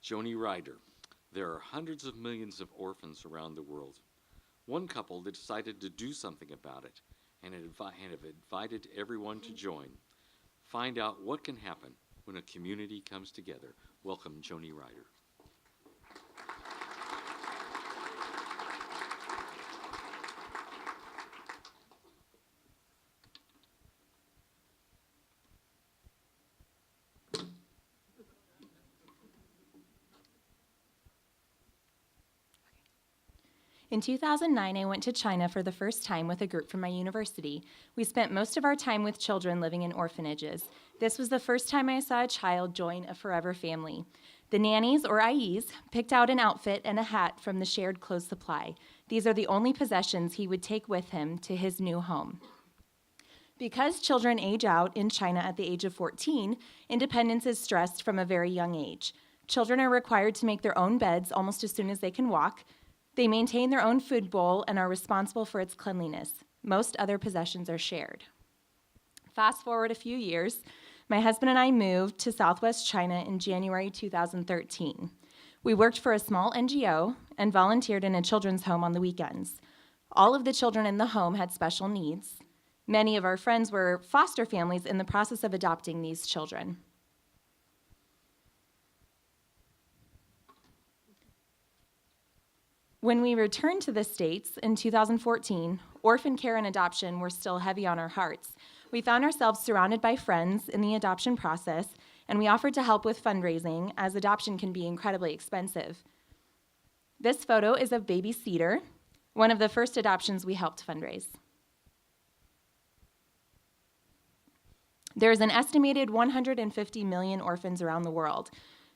Joni Ryder. There are hundreds of millions of orphans around the world. One couple decided to do something about it and have invited everyone to join. Find out what can happen when a community comes together. Welcome, Joni Ryder. In 2009, I went to China for the first time with a group from my university. We spent most of our time with children living in orphanages. This was the first time I saw a child join a forever family. The nannies, or IEs, picked out an outfit and a hat from the shared clothes supply. These are the only possessions he would take with him to his new home. Because children age out in China at the age of 14, independence is stressed from a very young age. Children are required to make their own beds almost as soon as they can walk. They maintain their own food bowl and are responsible for its cleanliness. Most other possessions are shared. Fast forward a few years, my husband and I moved to Southwest China in January 2013. We worked for a small NGO and volunteered in a children's home on the weekends. All of the children in the home had special needs. Many of our friends were foster families in the process of adopting these children. When we returned to the States in 2014, orphan care and adoption were still heavy on our hearts. We found ourselves surrounded by friends in the adoption process, and we offered to help with fundraising, as adoption can be incredibly expensive. This photo is of baby Cedar, one of the first adoptions we helped fundraise. There's an estimated 150 million orphans around the world.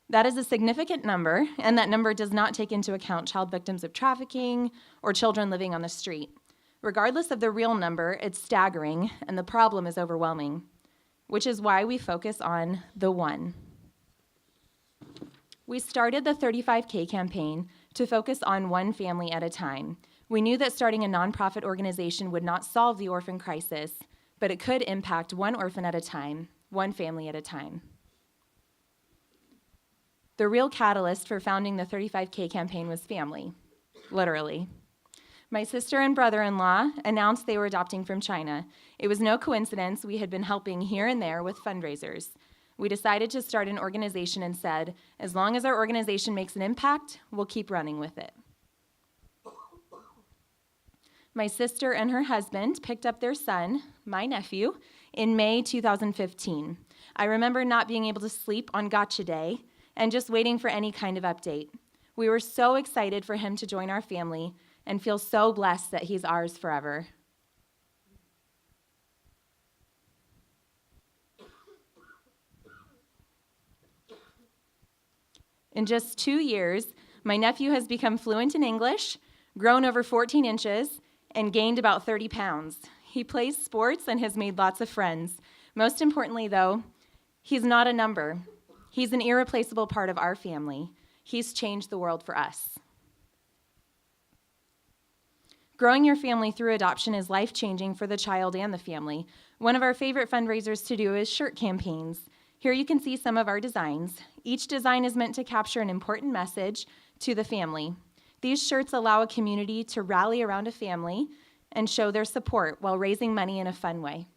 That is a significant number, and that number does not take into account child victims of trafficking or children living on the street. Regardless of the real number, it's staggering, and the problem is overwhelming, which is why we focus on the one. We started the 35K campaign to focus on one family at a time. We knew that starting a nonprofit organization would not solve the orphan crisis, but it could impact one orphan at a time, one family at a time. The real catalyst for founding the 35K campaign was family, literally. My sister and brother-in-law announced they were adopting from China. It was no coincidence we had been helping here and there with fundraisers. We decided to start an organization and said, as long as our organization makes an impact, we'll keep running with it. My sister and her husband picked up their son, my nephew, in May 2015. I remember not being able to sleep on Gotcha Day and just waiting for any kind of update. We were so excited for him to join our family and feel so blessed that he's ours forever. In just 2 years, my nephew has become fluent in English, grown over 14 inches, and gained about 30 pounds. He plays sports and has made lots of friends. Most importantly, though, he's not a number. He's an irreplaceable part of our family. He's changed the world for us. Growing your family through adoption is life-changing for the child and the family. One of our favorite fundraisers to do is shirt campaigns. Here you can see some of our designs. Each design is meant to capture an important message to the family. These shirts allow a community to rally around a family and show their support while raising money in a fun way.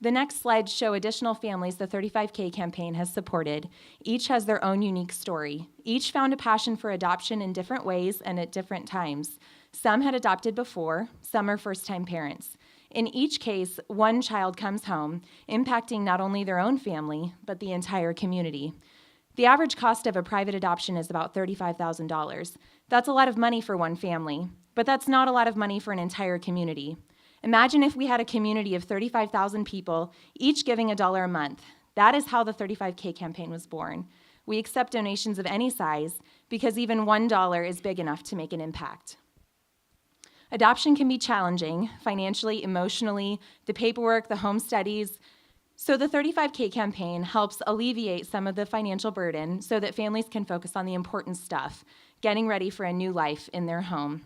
The next slides show additional families the 35K campaign has supported. Each has their own unique story. Each found a passion for adoption in different ways and at different times. Some had adopted before, some are first-time parents. In each case, one child comes home, impacting not only their own family, but the entire community. The average cost of a private adoption is about $35,000. That's a lot of money for one family, but that's not a lot of money for an entire community. Imagine if we had a community of 35,000 people, each giving $1 a month. That is how the 35K campaign was born. We accept donations of any size because even $1 is big enough to make an impact. Adoption can be challenging, financially, emotionally, the paperwork, the home studies. So the 35K campaign helps alleviate some of the financial burden so that families can focus on the important stuff, getting ready for a new life in their home.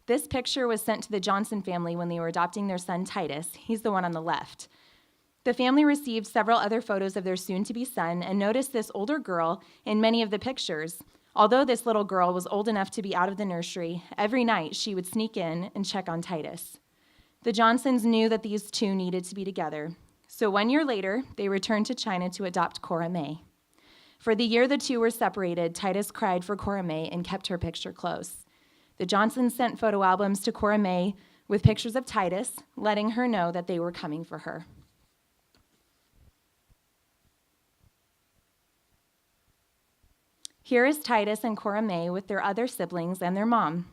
This picture was sent to the Johnson family when they were adopting their son, Titus. He's the one on the left. The family received several other photos of their soon-to-be son and noticed this older girl in many of the pictures. Although this little girl was old enough to be out of the nursery, every night she would sneak in and check on Titus. The Johnsons knew that these two needed to be together. So 1 year later, they returned to China to adopt Cora May. For the year the two were separated, Titus cried for Cora May and kept her picture close. The Johnsons sent photo albums to Cora May with pictures of Titus, letting her know that they were coming for her. Here is Titus and Cora May with their other siblings and their mom.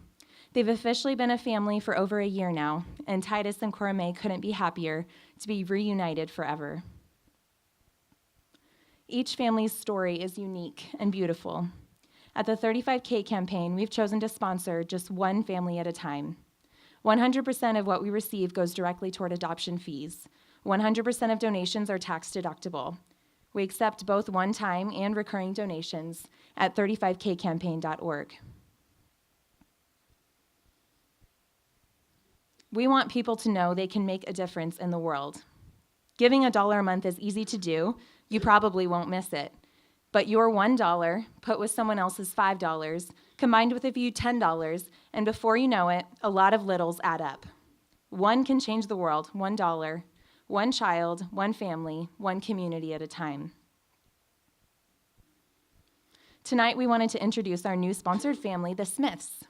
They've officially been a family for over a year now, and Titus and Cora May couldn't be happier to be reunited forever. Each family's story is unique and beautiful. At the 35K campaign, we've chosen to sponsor just one family at a time. 100% of what we receive goes directly toward adoption fees. 100% of donations are tax deductible. We accept both one-time and recurring donations at 35kcampaign.org. We want people to know they can make a difference in the world. Giving $1 a month is easy to do. You probably won't miss it. But your $1 put with someone else's $5, combined with a few $10, and before you know it, a lot of littles add up. One can change the world, $1, one child, one family, one community at a time. Tonight, we wanted to introduce our new sponsored family, the Smiths.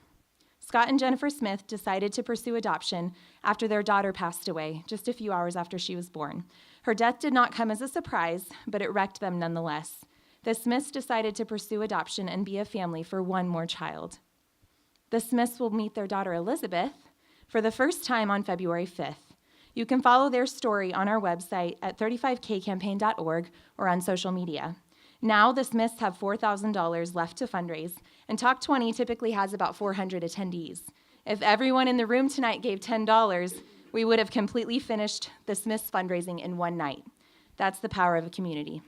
Scott and Jennifer Smith decided to pursue adoption after their daughter passed away, just a few hours after she was born. Her death did not come as a surprise, but it wrecked them nonetheless. The Smiths decided to pursue adoption and be a family for one more child. The Smiths will meet their daughter Elizabeth for the first time on February 5th. You can follow their story on our website at 35kcampaign.org or on social media. Now, the Smiths have $4,000 left to fundraise, and Talk20 typically has about 400 attendees. If everyone in the room tonight gave $10, we would have completely finished the Smiths fundraising in one night. That's the power of a community.